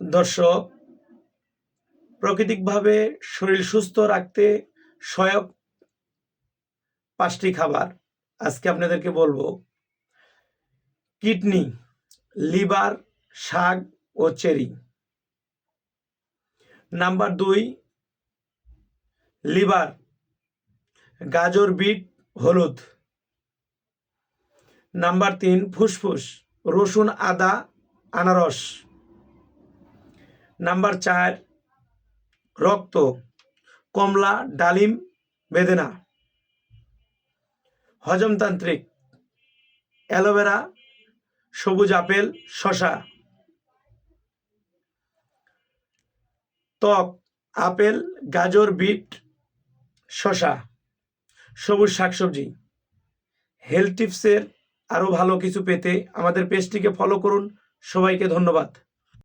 দর্শক, প্রাকৃতিকভাবে শরীর সুস্থ রাখতে সহায়ক 5টি খাবার আজকে আপনাদেরকে বলবো। কিডনি, লিভার, শাক ও চেরি। নাম্বার 2, লিভার, গাজর, বিট, হলুদ। নাম্বার 3, ফুসফুস, রসুন, আদা, আনারস। নাম্বার 4, রক্ত, কমলা, ডালিম, বেদেনা। হজমতান্ত্রিক, অ্যালোভেরা, সবুজ আপেল, শসা। ত্বক, আপেল, গাজর, বিট, শসা, সবুজ শাকসবজি। হেলথ টিপসের আরও ভালো কিছু পেতে আমাদের পেজটিকে ফলো করুন। সবাইকে ধন্যবাদ।